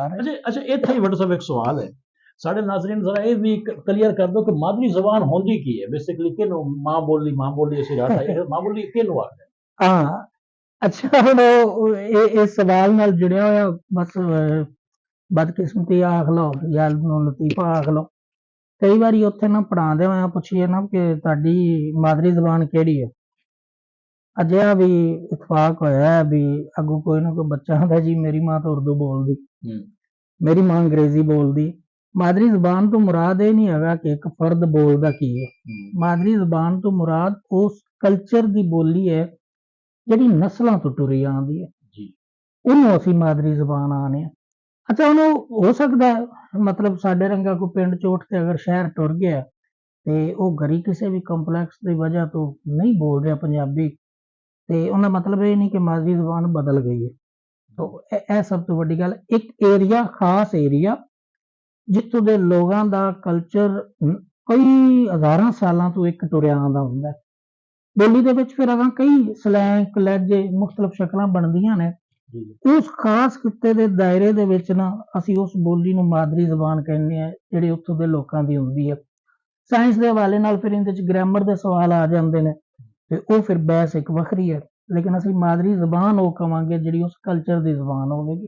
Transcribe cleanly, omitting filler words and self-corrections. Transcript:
अच्छा अच्छा, इत्थे ही बड़ा साहब एक सवाल है साढ़े नाजरीन, जरा ये भी क्लियर कर दो कि मादरी जबान होंदी की है बेसिकली, किन माँ बोली ऐसी राटा है माँ बोली किन आखदे? हाँ अच्छा ਹੁਣ ਇਹ ਸਵਾਲ ਨਾਲ ਜੁੜਿਆ ਹੋਇਆ ਬਸ ਬਦਕਿਸਮਤੀ ਆਖ ਲਓ ਜਾਂ ਨੂੰ ਲਤੀਫਾ ਆਖ ਲਓ। ਕਈ ਵਾਰੀ ਉੱਥੇ ਨਾ ਪੜਾਉਂਦੇ ਹੋਇਆ ਪੁੱਛੀਏ ਨਾ ਕਿ ਤੁਹਾਡੀ ਮਾਦਰੀ ਜ਼ਬਾਨ ਕਿਹੜੀ ਹੈ, ਅਜਿਹਾ ਵੀ ਇਤਫਾਕ ਹੋਇਆ ਹੈ ਵੀ ਅੱਗੋਂ ਕੋਈ ਨਾ ਕੋਈ ਬੱਚਾ ਹੁੰਦਾ ਜੀ ਮੇਰੀ ਮਾਂ ਤਾਂ ਉਰਦੂ ਬੋਲਦੀ, ਮੇਰੀ ਮਾਂ ਅੰਗਰੇਜ਼ੀ ਬੋਲਦੀ। ਮਾਦਰੀ ਜ਼ਬਾਨ ਤੋਂ ਮੁਰਾਦ ਇਹ ਨਹੀਂ ਹੈਗਾ ਕਿ ਇੱਕ ਫਰਦ ਬੋਲਦਾ ਕੀ ਹੈ। ਮਾਦਰੀ ਜ਼ਬਾਨ ਤੋਂ ਮੁਰਾਦ ਉਸ ਕਲਚਰ ਦੀ ਬੋਲੀ ਹੈ ਜਿਹੜੀ ਨਸਲਾਂ ਤੋਂ ਤੁਰੀ ਆਉਂਦੀ ਹੈ, ਉਹਨੂੰ ਅਸੀਂ ਮਾਦਰੀ ਜ਼ਬਾਨ ਆਨੇ ਆ। ਅੱਛਾ ਉਹਨੂੰ ਹੋ ਸਕਦਾ ਮਤਲਬ ਸਾਡੇ ਰੰਗਾ ਕੋਈ ਪਿੰਡ ਚ ਉੱਠ ਕੇ ਅਗਰ ਸ਼ਹਿਰ ਟੁਰ ਗਿਆ ਤੇ ਉਹ ਘਰੀ ਕਿਸੇ ਵੀ ਕੰਪਲੈਕਸ ਦੀ ਵਜ੍ਹਾ ਤੋਂ ਨਹੀਂ ਬੋਲ ਰਿਹਾ ਪੰਜਾਬੀ, ਤੇ ਉਹਦਾ ਮਤਲਬ ਇਹ ਨਹੀਂ ਕਿ ਮਾਦਰੀ ਜ਼ਬਾਨ ਬਦਲ ਗਈ ਹੈ। ਤੋ ਇਹ ਸਭ ਤੋਂ ਵੱਡੀ ਗੱਲ। ਇੱਕ ਏਰੀਆ, ਖਾਸ ਏਰੀਆ ਜਿੱਥੋਂ ਦੇ ਲੋਕਾਂ ਦਾ ਕਲਚਰ ਕਈ ਹਜ਼ਾਰਾਂ ਸਾਲਾਂ ਤੋਂ ਇੱਕ ਤੁਰਿਆ ਆਉਂਦਾ ਹੁੰਦਾ, ਬੋਲੀ ਦੇ ਵਿੱਚ ਫਿਰ ਅਗਾਂ ਕਈ ਸਲੈਂਗ ਲਹਿਜੇ ਮੁxtਲਫ ਸ਼ਕਲਾਂ ਬਣਦੀਆਂ ਨੇ। ਉਸ ਖਾਸ ਖਿੱਤੇ ਦੇ ਦਾਇਰੇ ਦੇ ਵਿੱਚ ਨਾ ਅਸੀਂ ਉਸ ਬੋਲੀ ਨੂੰ ਮਾਦਰੀ ਜ਼ਬਾਨ ਕਹਿੰਦੇ ਆ ਜਿਹੜੀ ਉੱਥੋਂ ਦੇ ਲੋਕਾਂ ਦੀ ਹੁੰਦੀ ਹੈ। ਸਾਇੰਸ ਦੇ ਹਵਾਲੇ ਨਾਲ ਫਿਰ ਇਹਦੇ ਚ ਗ੍ਰਾਮਰ ਦੇ ਸਵਾਲ ਆ ਜਾਂਦੇ ਨੇ ਤੇ ਉਹ ਫਿਰ ਬਹਿਸ ਇੱਕ ਵੱਖਰੀ ਹੈ, ਲੇਕਿਨ ਅਸੀਂ ਮਾਦਰੀ ਜ਼ਬਾਨ ਉਹ ਕਵਾਂਗੇ ਜਿਹੜੀ ਉਸ ਕਲਚਰ ਦੀ ਜ਼ਬਾਨ ਹੋਵੇਗੀ।